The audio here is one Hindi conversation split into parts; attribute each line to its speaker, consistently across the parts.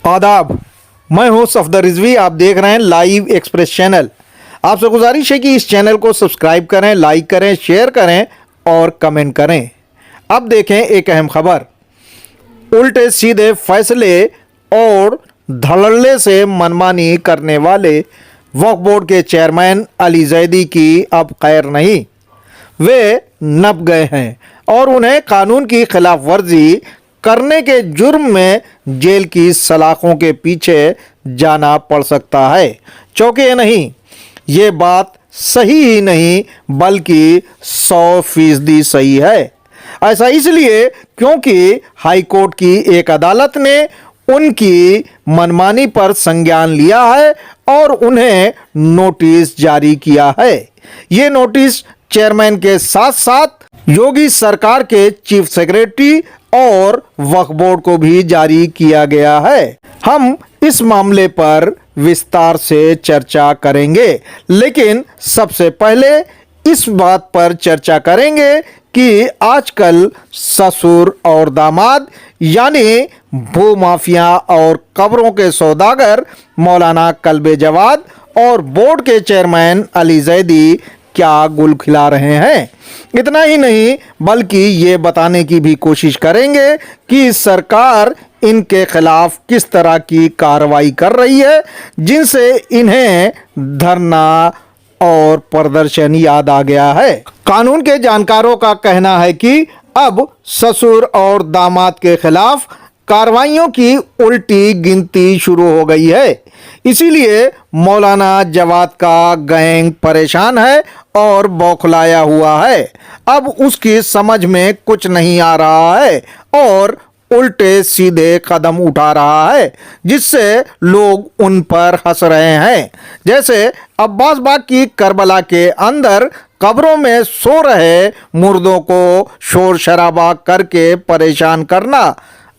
Speaker 1: आदाब, मैं हूं सफदर रिजवी। आप देख रहे हैं लाइव एक्सप्रेस चैनल। आपसे गुजारिश है कि इस चैनल को सब्सक्राइब करें, लाइक करें, शेयर करें और कमेंट करें। अब देखें एक अहम खबर। उल्टे सीधे फैसले और धड़ल्ले से मनमानी करने वाले वक्फ बोर्ड के चेयरमैन अली जैदी की अब खैर नहीं। वे नप गए हैं और उन्हें कानून की खिलाफ वर्जी करने के जुर्म में जेल की सलाखों के पीछे जाना पड़ सकता है। चौंके नहीं, ये बात सही ही नहीं बल्कि 100% सही है। ऐसा इसलिए क्योंकि हाई कोर्ट की एक अदालत ने उनकी मनमानी पर संज्ञान लिया है और उन्हें नोटिस जारी किया है। ये नोटिस चेयरमैन के साथ साथ योगी सरकार के चीफ सेक्रेटरी और वक्फ बोर्ड को भी जारी किया गया है। हम इस मामले पर विस्तार से चर्चा करेंगे, लेकिन सबसे पहले इस बात पर चर्चा करेंगे कि आजकल ससुर और दामाद यानी भूमाफिया और कब्रों के सौदागर मौलाना कल्बे जवाद और बोर्ड के चेयरमैन अली जैदी क्या गुल खिला रहे हैं। इतना ही नहीं बल्कि ये बताने की भी कोशिश करेंगे कि सरकार इनके खिलाफ किस तरह की कार्रवाई कर रही है, जिनसे इन्हें धरना और प्रदर्शन याद आ गया है। कानून के जानकारों का कहना है कि अब ससुर और दामाद के खिलाफ कार्रवाइयों की उल्टी गिनती शुरू हो गई है। इसीलिए मौलाना जवाद का गैंग परेशान है और बौखलाया हुआ है। अब उसकी समझ में कुछ नहीं आ रहा है और उल्टे सीधे कदम उठा रहा है, जिससे लोग उन पर हंस रहे हैं। जैसे अब्बास बाग की करबला के अंदर कब्रों में सो रहे मुर्दों को शोर शराबा करके परेशान करना।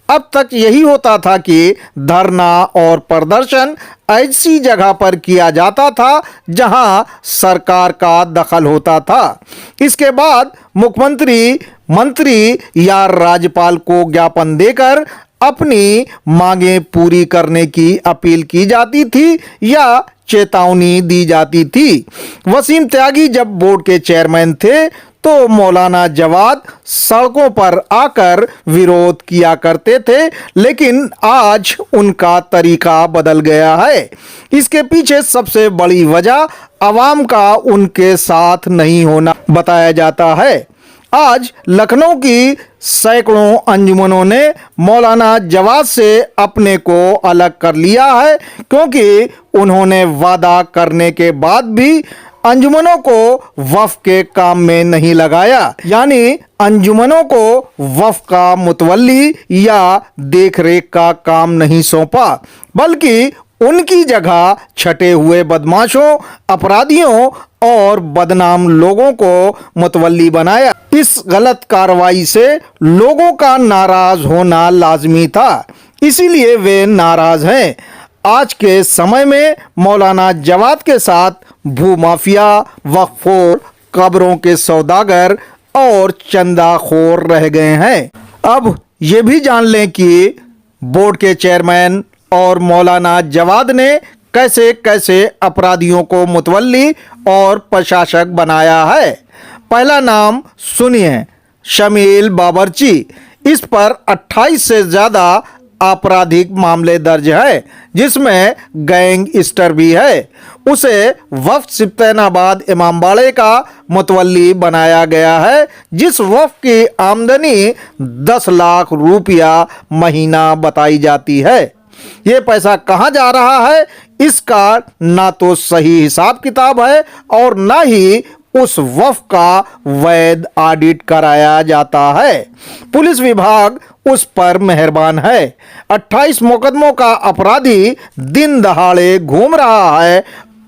Speaker 1: अब तक यही होता था कि धरना और प्रदर्शन ऐसी जगह पर किया जाता था जहां सरकार का दखल होता था। इसके बाद मुख्यमंत्री, मंत्री या राज्यपाल को ज्ञापन देकर अपनी मांगें पूरी करने की अपील की जाती थी या चेतावनी दी जाती थी। वसीम त्यागी जब बोर्ड के चेयरमैन थे तो मौलाना जवाद सड़कों पर आकर विरोध किया करते थे, लेकिन आज उनका तरीका बदल गया है। इसके पीछे सबसे बड़ी वजह आवाम का उनके साथ नहीं होना बताया जाता है। आज लखनऊ की सैकड़ों अंजुमनों ने मौलाना जवाद से अपने को अलग कर लिया है, क्योंकि उन्होंने वादा करने के बाद भी अंजुमनों को वक्फ के काम में नहीं लगाया, यानी अंजुमनों को वक्फ का मुतवल्ली या देखरेख का काम नहीं सौंपा, बल्कि उनकी जगह छटे हुए बदमाशों, अपराधियों और बदनाम लोगों को मुतवल्ली बनाया। इस गलत कार्रवाई से लोगों का नाराज होना लाजमी था, इसीलिए वे नाराज हैं। आज के समय में मौलाना जवाद के साथ भूमाफिया, वक्फ बोर्ड, कब्रों के सौदागर और चंदाखोर रह गए हैं। अब ये भी जान लें कि बोर्ड के चेयरमैन और मौलाना जवाद ने कैसे कैसे अपराधियों को मुतवल्ली और प्रशासक बनाया है। पहला नाम सुनिए, शमील बाबरची। इस पर 28 से ज़्यादा आपराधिक मामले दर्ज है, जिसमें गैंगस्टर भी है। उसे वफ्द सिब्तैनाबाद इमामबाड़े का मुतवल्ली बनाया गया है, जिस वफ्द की आमदनी 10 लाख रुपया महीना बताई जाती है। ये पैसा कहाँ जा रहा है, इसका ना तो सही हिसाब किताब है और ना ही उस वफ्द का वैध ऑडिट कराया जाता है। पुलिस विभाग उस पर मेहरबान है। 28 मुकदमों का अपराधी दिन दहाड़े घूम रहा है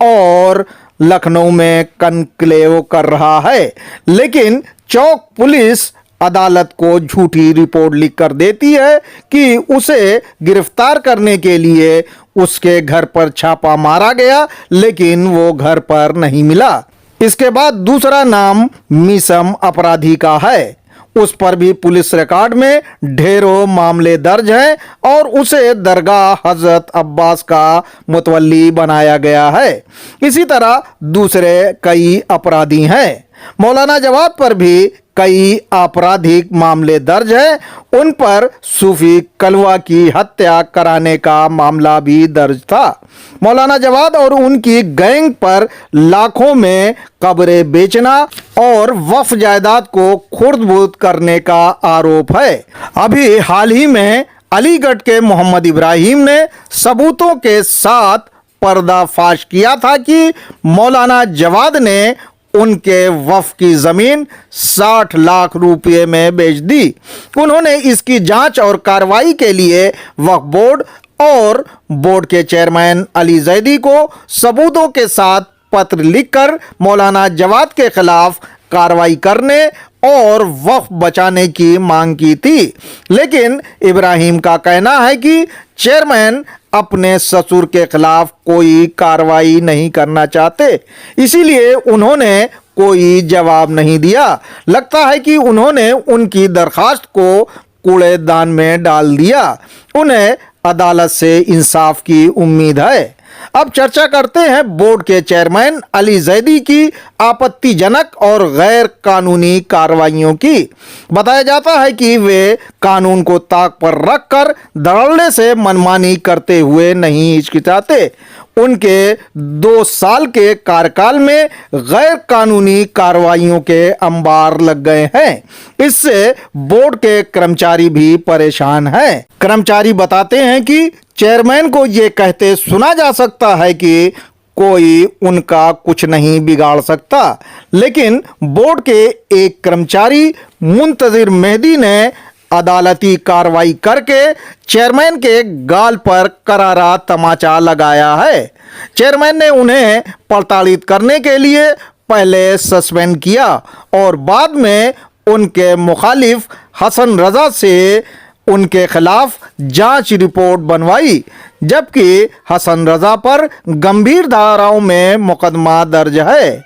Speaker 1: और लखनऊ में कनक्लेव कर रहा है, लेकिन चौक पुलिस अदालत को झूठी रिपोर्ट लिखकर देती है कि उसे गिरफ्तार करने के लिए उसके घर पर छापा मारा गया, लेकिन वो घर पर नहीं मिला। इसके बाद दूसरा नाम मीसम अपराधी का है। उस पर भी पुलिस रिकॉर्ड में ढेरों मामले दर्ज हैं और उसे दरगाह हजरत अब्बास का मुतवल्ली बनाया गया है। इसी तरह दूसरे कई अपराधी हैं। मौलाना जवाद पर भी कई आपराधिक मामले दर्ज हैं। उन पर सूफी कलवा की हत्या कराने का मामला भी दर्ज था। मौलाना जवाद और उनकी गैंग पर लाखों में कब्रें बेचना और वक्फ जायदाद को खुर्द-बुर्द करने का आरोप है। अभी हाल ही में अलीगढ़ के मोहम्मद इब्राहिम ने सबूतों के साथ पर्दाफाश किया था कि मौलाना जवाद ने उनके वक्फ की जमीन 60 लाख रुपए में बेच दी। उन्होंने इसकी जांच और कार्रवाई के लिए वक्फ बोर्ड और बोर्ड के चेयरमैन अली जैदी को सबूतों के साथ पत्र लिखकर मौलाना जवाद के खिलाफ कार्रवाई करने और वक्फ बचाने की मांग की थी। लेकिन इब्राहिम का कहना है कि चेयरमैन अपने ससुर के खिलाफ कोई कार्रवाई नहीं करना चाहते, इसीलिए उन्होंने कोई जवाब नहीं दिया। लगता है कि उन्होंने उनकी दरखास्त को कूड़ेदान में डाल दिया। उन्हें अदालत से इंसाफ की उम्मीद है। अब चर्चा करते हैं बोर्ड के चेयरमैन अली जैदी की आपत्तिजनक और गैर कानूनी कार्रवाइयों की। बताया जाता है कि वे कानून को ताक पर रखकर धड़ल्ले से मनमानी करते हुए नहीं हिचकिचाते। उनके 2 साल के कार्यकाल में गैर कानूनी कार्रवाइयों के अंबार लग गए हैं। इससे बोर्ड के कर्मचारी भी परेशान हैं। कर्मचारी बताते हैं कि चेयरमैन को ये कहते सुना जा सकता है कि कोई उनका कुछ नहीं बिगाड़ सकता, लेकिन बोर्ड के एक कर्मचारी मुंतजिर मेहदी ने अदालती कार्रवाई करके चेयरमैन के गाल पर करारा तमाचा लगाया है। चेयरमैन ने उन्हें प्रताड़ित करने के लिए पहले सस्पेंड किया और बाद में उनके मुखालिफ हसन रजा से उनके खिलाफ जांच रिपोर्ट बनवाई, जबकि हसन रजा पर गंभीर धाराओं में मुकदमा दर्ज है।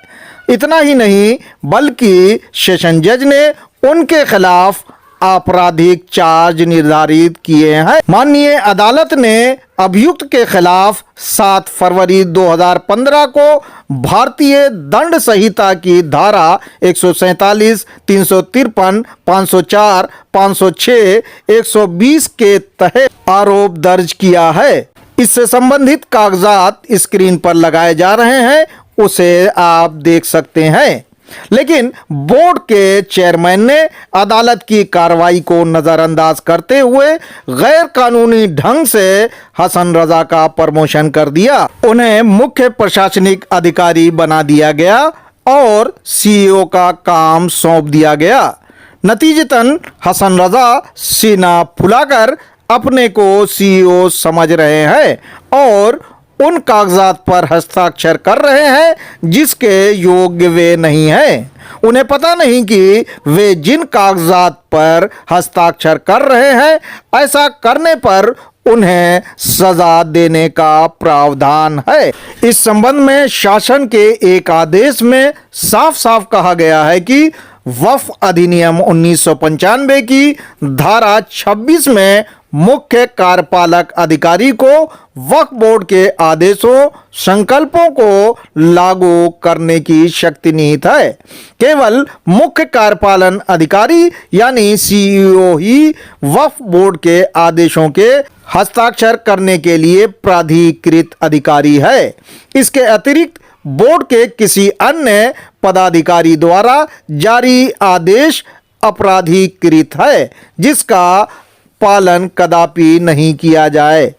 Speaker 1: इतना ही नहीं बल्कि सेशन जज ने उनके खिलाफ आपराधिक चार्ज निर्धारित किए हैं। माननीय अदालत ने अभियुक्त के खिलाफ 7 फरवरी 2015 को भारतीय दंड संहिता की धारा 147, 353, 504, 506, 120 के तहत आरोप दर्ज किया है। इससे संबंधित कागजात स्क्रीन पर लगाए जा रहे हैं, उसे आप देख सकते हैं। लेकिन बोर्ड के चेयरमैन ने अदालत की कार्रवाई को नजरअंदाज करते हुए गैर कानूनी ढंग से हसन रजा का प्रमोशन कर दिया। उन्हें मुख्य प्रशासनिक अधिकारी बना दिया गया और सीईओ का काम सौंप दिया गया। नतीजतन हसन रजा सीना फुलाकर अपने को सीईओ समझ रहे हैं और उन कागजात पर हस्ताक्षर कर रहे हैं जिसके योग्य वे नहीं हैं। उन्हें पता नहीं कि वे जिन कागजात पर हस्ताक्षर कर रहे हैं, ऐसा करने पर उन्हें सजा देने का प्रावधान है। इस संबंध में शासन के एक आदेश में साफ साफ कहा गया है कि वक्फ अधिनियम 1995 की धारा 26 में मुख्य कार्यपालक अधिकारी को वक्फ बोर्ड के आदेशों संकल्पों को लागू करने की शक्ति निहित है। केवल मुख्य कार्यपालन अधिकारी यानी सीईओ ही वक्फ बोर्ड के आदेशों के हस्ताक्षर करने के लिए प्राधिकृत अधिकारी है। इसके अतिरिक्त बोर्ड के किसी अन्य पदाधिकारी द्वारा जारी आदेश अपराधिकृत है, जिसका पालन कदापि नहीं किया जाए।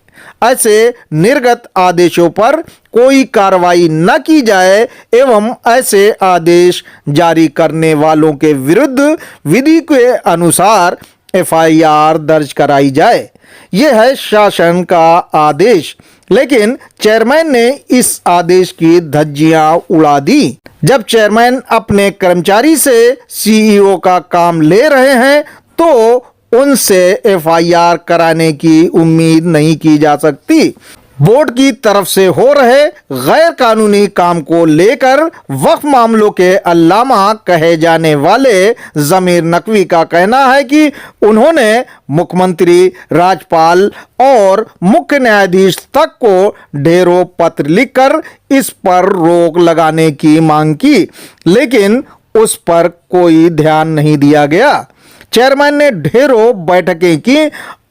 Speaker 1: ऐसे निर्गत आदेशों पर कोई कार्रवाई न की जाए एवं ऐसे आदेश जारी करने वालों के विरुद्ध विधि के अनुसार एफआईआर दर्ज कराई जाए। यह है शासन का आदेश। लेकिन चेयरमैन ने इस आदेश की धज्जियां उड़ा दी। जब चेयरमैन अपने कर्मचारी से सीईओ का काम ले रहे हैं तो उनसे एफआईआर कराने की उम्मीद नहीं की जा सकती। बोर्ड की तरफ से हो रहे गैर कानूनी काम को लेकर वक्फ मामलों के अल्लामा कहे जाने वाले ज़मीर नकवी का कहना है कि उन्होंने मुख्यमंत्री, राज्यपाल और मुख्य न्यायाधीश तक को ढेरों पत्र लिखकर इस पर रोक लगाने की मांग की, लेकिन उस पर कोई ध्यान नहीं दिया गया। चेयरमैन ने ढेरों बैठकें की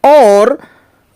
Speaker 1: और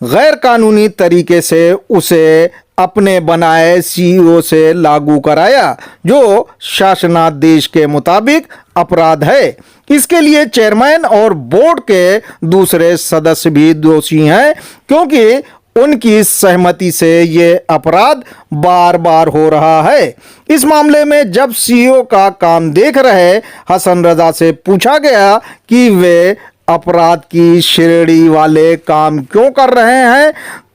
Speaker 1: गैर कानूनी तरीके से उसे अपने बनाए सीईओ से लागू कराया, जो शासनादेश के मुताबिक अपराध है। इसके लिए चेयरमैन और बोर्ड के दूसरे सदस्य भी दोषी हैं, क्योंकि उनकी सहमति से ये अपराध बार बार हो रहा है। इस मामले में जब सीईओ का काम देख रहे हसन रजा से पूछा गया कि वे अपराध की श्रेणी वाले काम क्यों कर रहे हैं,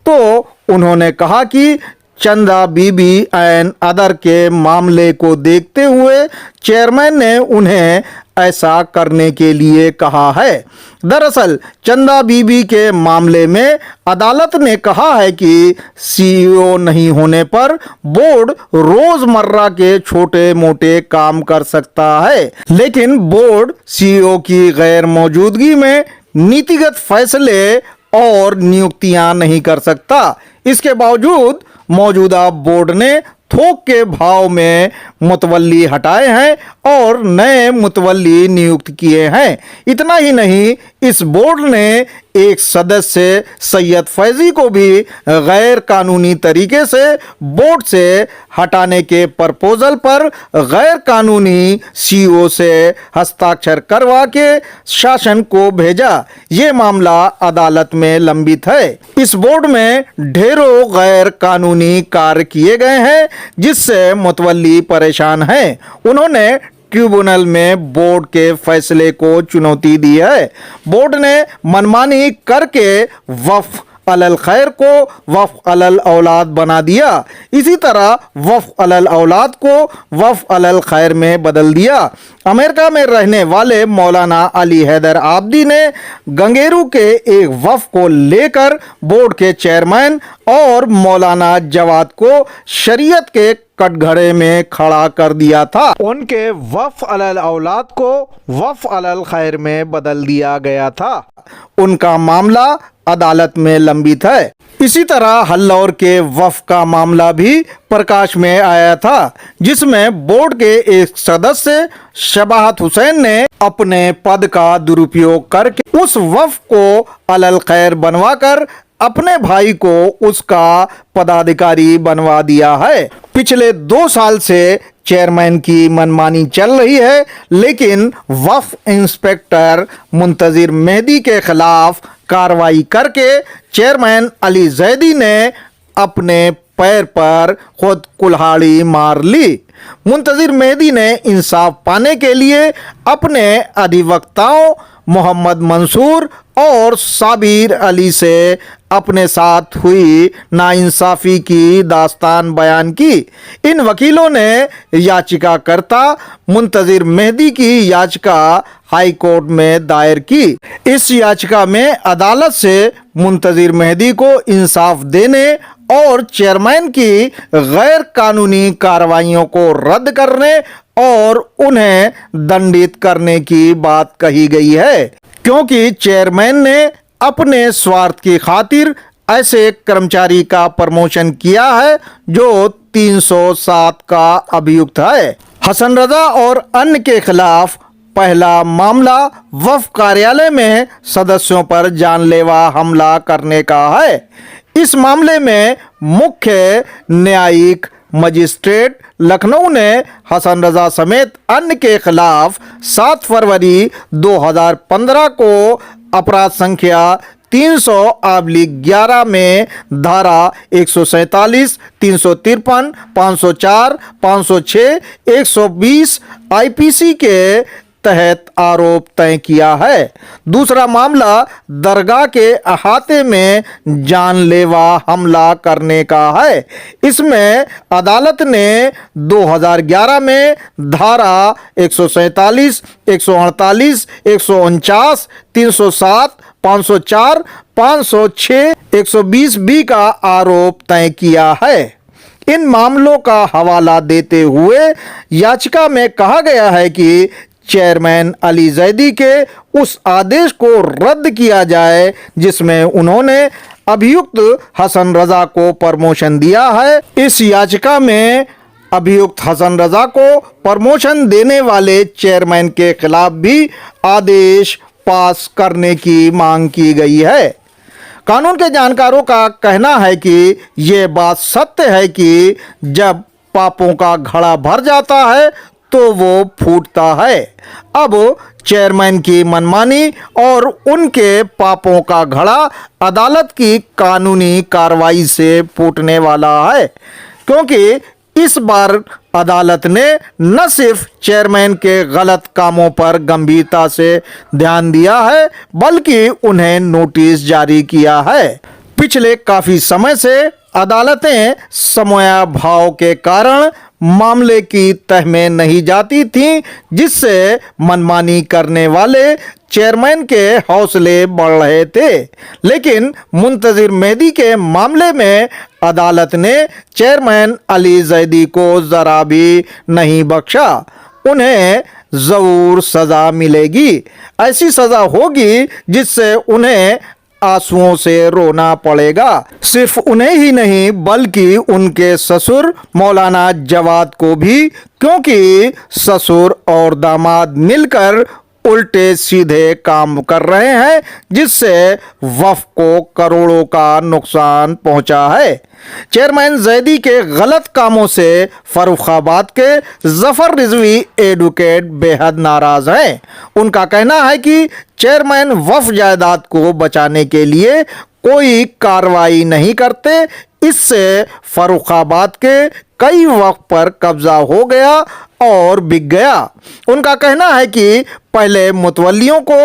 Speaker 1: तो उन्होंने कहा कि चंदा बीबी एंड अदर के मामले को देखते हुए चेयरमैन ने उन्हें ऐसा करने के लिए कहा है। दरअसल चंदा बीबी के मामले में अदालत ने कहा है कि सीईओ नहीं होने पर बोर्ड रोजमर्रा के छोटे मोटे काम कर सकता है, लेकिन बोर्ड सीईओ की गैर मौजूदगी में नीतिगत फैसले और नियुक्तियां नहीं कर सकता। इसके बावजूद मौजूदा बोर्ड ने थोक के भाव में मुतवल्ली हटाए हैं और नए मुतवल्ली नियुक्त किए हैं। इतना ही नहीं, इस बोर्ड ने एक सदस्य सैयद फैजी को भी गैर कानूनी तरीके से बोर्ड से हटाने के प्रपोजल पर गैर कानूनी सीईओ से हस्ताक्षर करवा के शासन को भेजा। ये मामला अदालत में लंबित है। इस बोर्ड में ढेरों गैर कानूनी कार्य किए गए हैं, जिससे मुतवल्ली परेशान हैं। उन्होंने ट्रिब्यूनल में बोर्ड के फैसले को चुनौती दी है। बोर्ड ने मनमानी करके वक्फ अलल खैर को वक्फ अलल औलाद बना दिया। इसी तरह वक्फ अलल औलाद को वक्फ अलल खैर में बदल दिया। अमेरिका में रहने वाले मौलाना अली हैदर आबदी ने गंगेरू के एक वक्फ को लेकर बोर्ड के चेयरमैन और मौलाना जवाद को शरीयत के कटघरे में खड़ा कर दिया था। उनके वक्फ अलल औलाद को वक्फ अलल खैर में बदल दिया गया था। उनका मामला अदालत में लंबित है। इसी तरह हल्लौर के वक्फ का मामला भी प्रकाश में आया था, जिसमें बोर्ड के एक सदस्य शबाहत हुसैन ने अपने पद का दुरुपयोग करके उस वक्फ को अलल खैर बनवाकर अपने भाई को उसका पदाधिकारी बनवा दिया है। पिछले 2 साल से चेयरमैन की मनमानी चल रही है, लेकिन वक्फ इंस्पेक्टर मुंतजिर मेहदी के खिलाफ कार्रवाई करके चेयरमैन अली जैदी ने अपने पैर पर खुद कुल्हाड़ी मार ली। मुंतजिर मेहदी ने इंसाफ पाने के लिए अपने अधिवक्ताओं मोहम्मद मंसूर और साबिर अली से अपने साथ हुई नाइंसाफ़ी की दास्तान बयान की। इन वकीलों ने याचिकाकर्ता मुंतजिर मेहदी की याचिका हाई कोर्ट में दायर की। इस याचिका में अदालत से मुंतजिर मेहदी को इंसाफ देने और चेयरमैन की गैर कानूनी कार्रवाइयों को रद्द करने और उन्हें दंडित करने की बात कही गई है, क्योंकि चेयरमैन ने अपने स्वार्थ की खातिर ऐसे कर्मचारी का प्रमोशन किया है जो 307 का अभियुक्त है। हसन रजा और अन्य के खिलाफ पहला मामला वक्फ कार्यालय में सदस्यों पर जानलेवा हमला करने का है। इस मामले में मुख्य न्यायिक मजिस्ट्रेट लखनऊ ने हसन रजा समेत अन्य के खिलाफ 7 फरवरी 2015 को अपराध संख्या 300/11 में धारा 147, 353, 504, 506, 120 आईपीसी के तहत आरोप तय किया है। दूसरा मामला दरगाह के अहाते में जानलेवा हमला करने का है। इसमें अदालत ने 2011 में धारा 147, 148, 149, 307, 504, 506, 120 बी का आरोप तय किया है। इन मामलों का हवाला देते हुए याचिका में कहा गया है कि चेयरमैन अली जैदी के उस आदेश को रद्द किया जाए जिसमें उन्होंने अभियुक्त हसन रजा को प्रमोशन दिया है। इस याचिका में अभियुक्त हसन रजा को प्रमोशन देने वाले चेयरमैन के खिलाफ भी आदेश पास करने की मांग की गई है। कानून के जानकारों का कहना है कि ये बात सत्य है कि जब पापों का घड़ा भर जाता है तो वो फूटता है। अब चेयरमैन की मनमानी और उनके पापों का घड़ा अदालत की कानूनी कार्रवाई से फूटने वाला है, क्योंकि इस बार अदालत ने न सिर्फ चेयरमैन के गलत कामों पर गंभीरता से ध्यान दिया है बल्कि उन्हें नोटिस जारी किया है। पिछले काफी समय से अदालतें समयाभाव के कारण मामले की तह में नहीं जाती थीं, जिससे मनमानी करने वाले चेयरमैन के हौसले बढ़ रहे थे। लेकिन मुंतजिर मेहदी के मामले में अदालत ने चेयरमैन अली जैदी को जरा भी नहीं बख्शा। उन्हें जरूर सजा मिलेगी। ऐसी सजा होगी जिससे उन्हें आंसुओं से रोना पड़ेगा। सिर्फ उन्हें ही नहीं बल्कि उनके ससुर मौलाना जवाद को भी, क्योंकि ससुर और दामाद मिलकर उल्टे सीधे काम कर रहे हैं जिससे वक्फ को करोड़ों का नुकसान पहुंचा है। चेयरमैन जैदी के गलत कामों से फर्रुखाबाद के जफर रिजवी एडवोकेट बेहद नाराज हैं। उनका कहना है कि चेयरमैन वक्फ जायदाद को बचाने के लिए कोई कार्रवाई नहीं करते, इससे फर्रुखाबाद के कई वक्त पर कब्जा हो गया और बिक गया। उनका कहना है कि पहले मुतवल्लियों को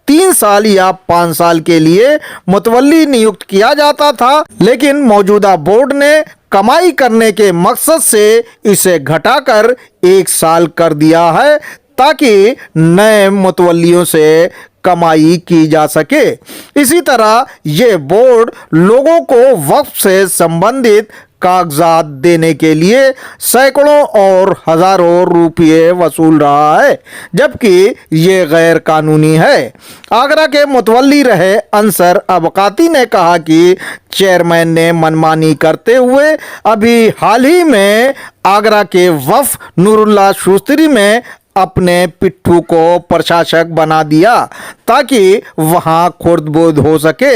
Speaker 1: 3 साल या 5 साल के लिए मुतवल्ली नियुक्त किया जाता था, लेकिन मौजूदा बोर्ड ने कमाई करने के मकसद से इसे घटाकर 1 साल कर दिया है ताकि नए मुतवल्लियों से कमाई की जा सके। इसी तरह ये बोर्ड लोगों को वक्फ से संबंधित कागजात देने के लिए सैकड़ों और हजारों रुपये वसूल रहा है, जबकि ये गैर कानूनी है। आगरा के मुतवल्ली रहे अंसर अबकाती ने कहा कि चेयरमैन ने मनमानी करते हुए अभी हाल ही में आगरा के वक्फ नूरुल्लाह शूस्तरी में अपने पिट्ठू को प्रशासक बना दिया ताकि वहां खुर्द-बुर्द हो सके।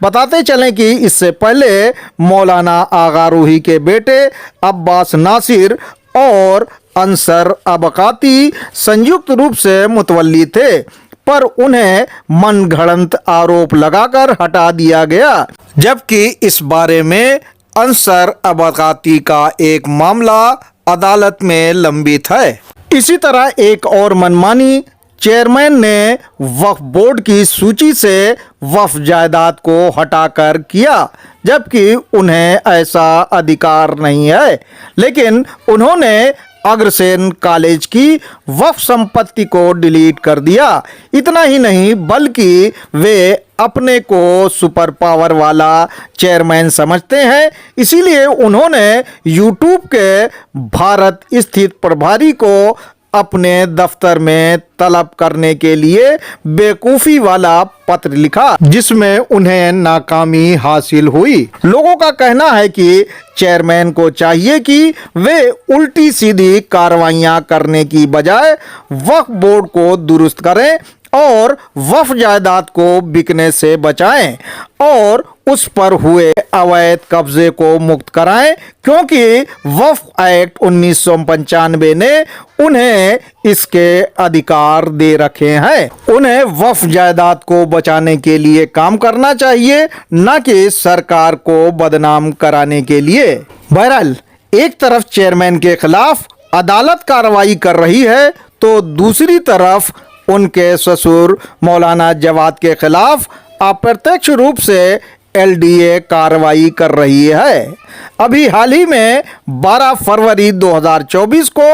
Speaker 1: बताते चलें कि इससे पहले मौलाना आगा रूही के बेटे अब्बास नासिर और अंसर अबकाती संयुक्त रूप से मुतवल्ली थे, पर उन्हें मनगढ़ंत आरोप लगाकर हटा दिया गया, जबकि इस बारे में अंसर अबकाती का एक मामला अदालत में लंबित है। इसी तरह एक और मनमानी चेयरमैन ने वक्फ बोर्ड की सूची से वक्फ जायदाद को हटाकर किया, जबकि उन्हें ऐसा अधिकार नहीं है। लेकिन उन्होंने अग्रसेन कॉलेज की वक्फ संपत्ति को डिलीट कर दिया। इतना ही नहीं बल्कि वे अपने को सुपर पावर वाला चेयरमैन समझते हैं, इसीलिए उन्होंने यूट्यूब के भारत स्थित प्रभारी को अपने दफ्तर में तलब करने के लिए बेवकूफ़ी वाला पत्र लिखा, जिसमें उन्हें नाकामी हासिल हुई। लोगों का कहना है कि चेयरमैन को चाहिए कि वे उल्टी सीधी कार्रवाइयां करने की बजाय वक्फ बोर्ड को दुरुस्त करें और वक्फ जायदाद को बिकने से बचाएं और उस पर हुए अवैध कब्जे को मुक्त कराएं, क्योंकि वक्फ एक्ट 1995 ने उन्हें इसके अधिकार दे रखे हैं। उन्हें वक्फ जायदाद को बचाने के लिए काम करना चाहिए, न कि सरकार को बदनाम कराने के लिए। बहरहाल, एक तरफ चेयरमैन के खिलाफ अदालत कार्रवाई कर रही है तो दूसरी तरफ उनके ससुर मौलाना जवाद के खिलाफ अप्रत्यक्ष रूप से एलडीए कार्रवाई कर रही है। अभी हाल ही में 12 फरवरी 2024 को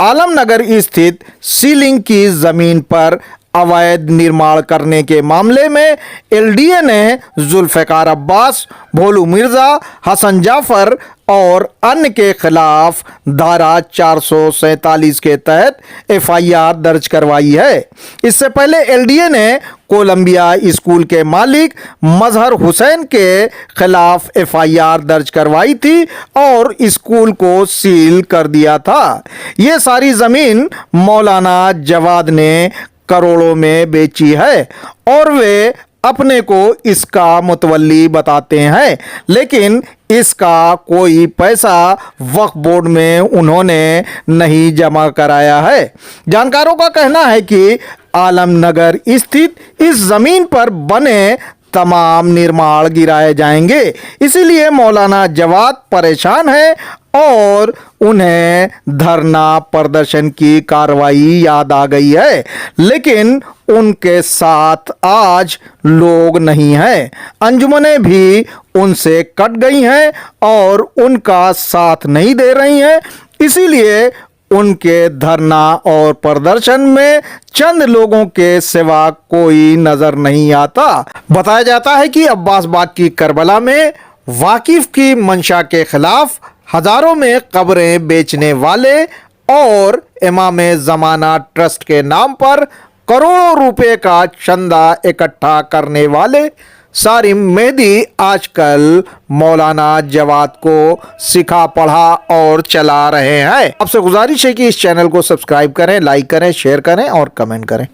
Speaker 1: आलमनगर स्थित सीलिंग की जमीन पर अवैध निर्माण करने के मामले में एलडीए ने जुल्फिकार अब्बास, भोलू मिर्जा, हसन जाफर और अन्य के खिलाफ धारा 447 के तहत एफआईआर दर्ज करवाई है। इससे पहले एलडीए ने कोलंबिया स्कूल के मालिक मजहर हुसैन के खिलाफ एफआईआर दर्ज करवाई थी और स्कूल को सील कर दिया था। ये सारी जमीन मौलाना जवाद ने करोड़ों में बेची है और वे अपने को इसका मुतवल्ली बताते हैं, लेकिन इसका कोई पैसा वक्फ बोर्ड में उन्होंने नहीं जमा कराया है। जानकारों का कहना है कि आलमनगर स्थित इस जमीन पर बने तमाम निर्माण गिराए जाएंगे, इसीलिए मौलाना जवाद परेशान है और उन्हें धरना प्रदर्शन की कार्रवाई याद आ गई है, लेकिन उनके साथ आज लोग नहीं हैं। अंजुमनें भी उनसे कट गई हैं और उनका साथ नहीं दे रही हैं, इसीलिए उनके धरना और प्रदर्शन में चंद लोगों के सिवा कोई नजर नहीं आता। बताया जाता है कि अब्बास बाग की करबला में वाकिफ की मंशा के खिलाफ हजारों में कब्रें बेचने वाले और इमाम जमाना ट्रस्ट के नाम पर करोड़ों रुपए का चंदा इकट्ठा करने वाले सारिम मेहदी आजकल मौलाना जवाद को सिखा पढ़ा और चला रहे हैं। आपसे गुजारिश है कि इस चैनल को सब्सक्राइब करें, लाइक करें, शेयर करें और कमेंट करें।